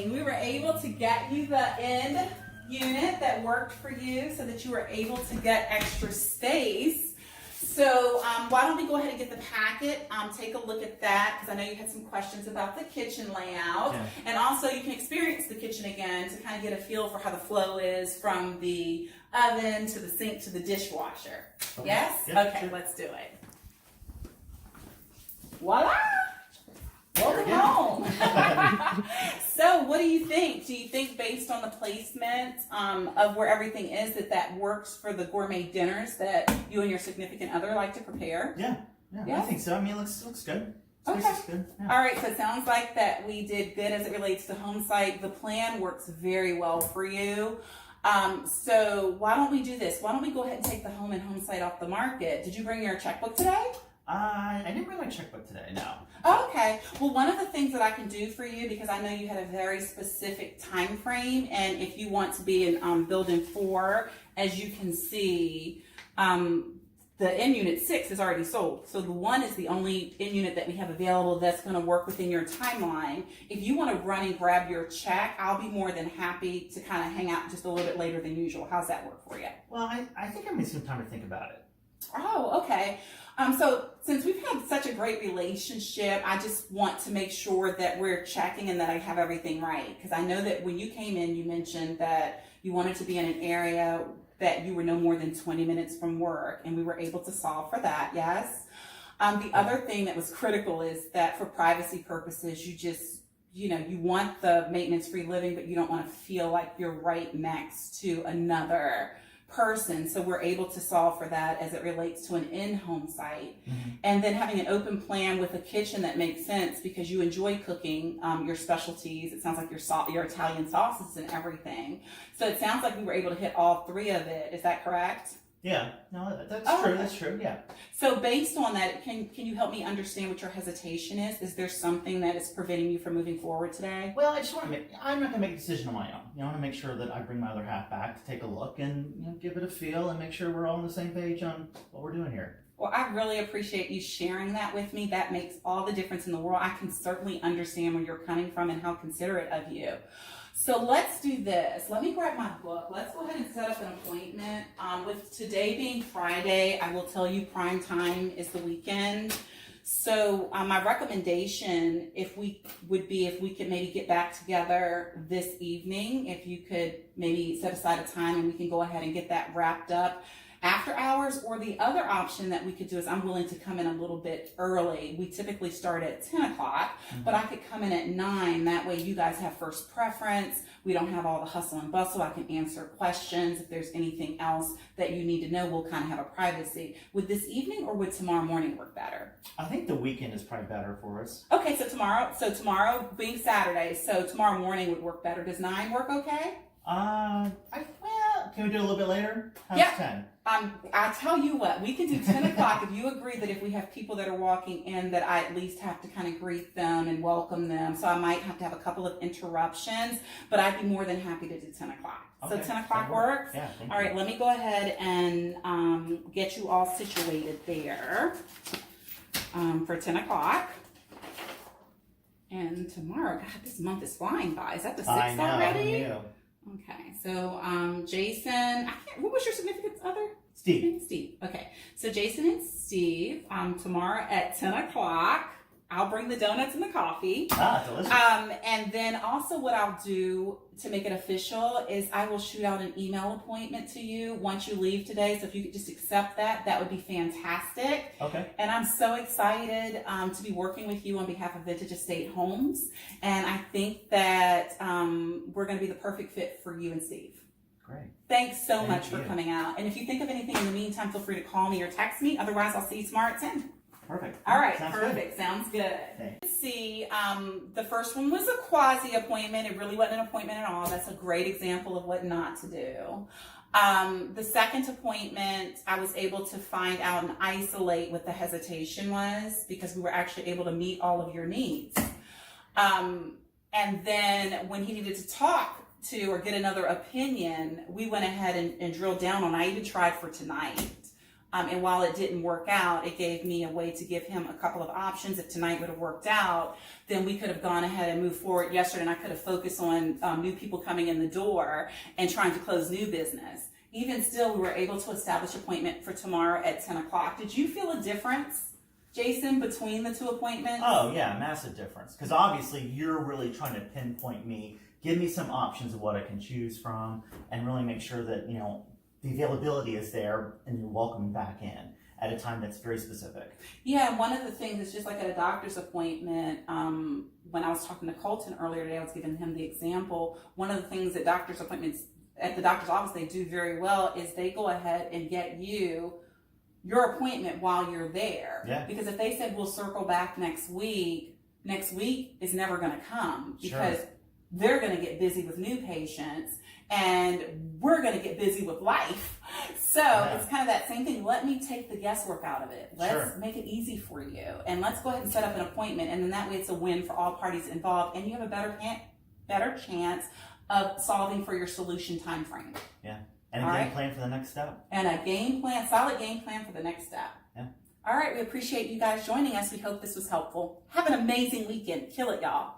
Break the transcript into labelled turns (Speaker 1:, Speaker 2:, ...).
Speaker 1: We were able to get you the end unit that worked for you so that you were able to get extra space. So why don't we go ahead and get the packet, take a look at that, because I know you had some questions about the kitchen layout.
Speaker 2: Yeah.
Speaker 1: And also you can experience the kitchen again to kind of get a feel for how the flow is from the oven to the sink to the dishwasher.
Speaker 2: Okay.
Speaker 1: Yes?
Speaker 2: Yep,
Speaker 1: Okay,
Speaker 2: sure.
Speaker 1: let's do it. Voila! Welcome
Speaker 2: There we
Speaker 1: home. So what do you think? Do you think based on the placement of where everything is that works for the gourmet dinners that you and your significant other like to prepare?
Speaker 2: Yeah,
Speaker 1: Yeah?
Speaker 2: I think so. I mean, it looks good. Space
Speaker 1: Okay.
Speaker 2: is good. Yeah.
Speaker 1: All right, so it sounds like that we did good as it relates to home site. The plan works very well for you. So why don't we do this? Why don't we go ahead and take the home and home site off the market? Did you bring your checkbook today?
Speaker 2: I didn't bring my checkbook today. No.
Speaker 1: Okay. Well, one of the things that I can do for you, because I know you had a very specific time frame, and if you want to be in building 4, as you can see, the in unit 6 is already sold. So the 1 is the only in unit that we have available that's going to work within your timeline. If you want to run and grab your check, I'll be more than happy to kind of hang out just a little bit later than usual. How's that work for you?
Speaker 2: Well, I think I need some time to think about it.
Speaker 1: Oh, okay. So since we've had such a great relationship, I just want to make sure that we're checking and that I have everything right. Because I know that when you came in, you mentioned that you wanted to be in an area that you were no more than 20 minutes from work, and we were able to solve for that, yes? The other thing that was critical is that for privacy purposes, you want the maintenance-free living, but you don't want to feel like you're right next to another person. So we're able to solve for that as it relates to an in-home site.
Speaker 2: Mm-hmm.
Speaker 1: And then having an open plan with a kitchen that makes sense because you enjoy cooking your specialties. It sounds like your Italian sauces and everything. So it sounds like we were able to hit all 3 of it. Is that correct?
Speaker 2: Yeah. No, that's
Speaker 1: Oh,
Speaker 2: true.
Speaker 1: okay.
Speaker 2: That's true. Yeah.
Speaker 1: So based on that, can you help me understand what your hesitation is? Is there something that is preventing you from moving forward today?
Speaker 2: Well, I just want to I'm not going to make a decision on my own. I want to make sure that I bring my other half back to take a look and give it a feel and make sure we're all on the same page on what we're doing here.
Speaker 1: Well, I really appreciate you sharing that with me. That makes all the difference in the world. I can certainly understand where you're coming from and how considerate of you. So let's do this. Let me grab my book. Let's go ahead and set up an appointment. With today being Friday, I will tell you prime time is the weekend. So my recommendation, if we could maybe get back together this evening, if you could maybe set aside a time and we can go ahead and get that wrapped up after hours. Or the other option that we could do is I'm willing to come in a little bit early. We typically start at 10 o'clock, but I could come in at 9. That way you guys have first preference. We don't have all the hustle and bustle. I can answer questions. If there's anything else that you need to know, we'll kind of have a privacy. Would this evening or would tomorrow morning work better?
Speaker 2: I think the weekend is probably better for us.
Speaker 1: Okay, so tomorrow being Saturday, so tomorrow morning would work better. Does 9 work okay?
Speaker 2: Can we do a little bit later? How's
Speaker 1: Yeah.
Speaker 2: 10?
Speaker 1: I tell you what, we can do 10 o'clock if you agree that if we have people that are walking in that I at least have to kind of greet them and welcome them. So I might have to have a couple of interruptions, but I'd be more than happy to do 10 o'clock. So
Speaker 2: Okay,
Speaker 1: 10 o'clock
Speaker 2: that works.
Speaker 1: works?
Speaker 2: Yeah, thank
Speaker 1: All
Speaker 2: you.
Speaker 1: right, let me go ahead and get you all situated there for 10 o'clock. And tomorrow, God, this month is flying by. Is that the 6th
Speaker 2: I know.
Speaker 1: already?
Speaker 2: I knew.
Speaker 1: Okay, so Jason, what was your significant other?
Speaker 2: Steve.
Speaker 1: Steve. Okay, so Jason and Steve, tomorrow at 10 o'clock. I'll bring the donuts and the coffee.
Speaker 2: Delicious.
Speaker 1: And then also what I'll do to make it official is I will shoot out an email appointment to you once you leave today. So if you could just accept that, that would be fantastic.
Speaker 2: Okay.
Speaker 1: And I'm so excited to be working with you on behalf of Vintage Estate Homes. And I think that we're going to be the perfect fit for you and Steve.
Speaker 2: Great.
Speaker 1: Thanks so
Speaker 2: Thank
Speaker 1: much for
Speaker 2: you.
Speaker 1: coming out. And if you think of anything in the meantime, feel free to call me or text me. Otherwise, I'll see you tomorrow at 10.
Speaker 2: Perfect.
Speaker 1: All right,
Speaker 2: Sounds
Speaker 1: perfect.
Speaker 2: Good.
Speaker 1: Sounds good.
Speaker 2: Okay.
Speaker 1: Let's see, the first one was a quasi appointment. It really wasn't an appointment at all. That's a great example of what not to do. The second appointment, I was able to find out and isolate what the hesitation was because we were actually able to meet all of your needs. And then when he needed to talk to or get another opinion, we went ahead and drilled down on. I even tried for tonight. And while it didn't work out, it gave me a way to give him a couple of options. If tonight would have worked out, then we could have gone ahead and moved forward yesterday, and I could have focused on new people coming in the door and trying to close new business. Even still, we were able to establish an appointment for tomorrow at 10 o'clock. Did you feel a difference, Jason, between the two appointments?
Speaker 2: Oh yeah, massive difference. Because obviously you're really trying to pinpoint me, give me some options of what I can choose from, and really make sure that, you know, the availability is there and you're welcome back in at a time that's very specific.
Speaker 1: Yeah, one of the things is just like at a doctor's appointment, when I was talking to Colton earlier today, I was giving him the example. One of the things that doctor's appointments at the doctor's office they do very well is they go ahead and get you your appointment while you're there.
Speaker 2: Yeah.
Speaker 1: Because if they said we'll circle back next week is never going to come because they're going to get busy with new patients and we're going to get busy with life. So it's kind of that same thing. Let me take the guesswork out of it. Let's make it easy for you. And let's go ahead and set up an appointment. And then that way it's a win for all parties involved. And you have a better chance of solving for your solution time frame.
Speaker 2: Yeah. And a game plan for the next step.
Speaker 1: And a game plan, solid game plan for the next step.
Speaker 2: Yeah.
Speaker 1: All right. We appreciate you guys joining us. We hope this was helpful. Have an amazing weekend. Kill it, y'all.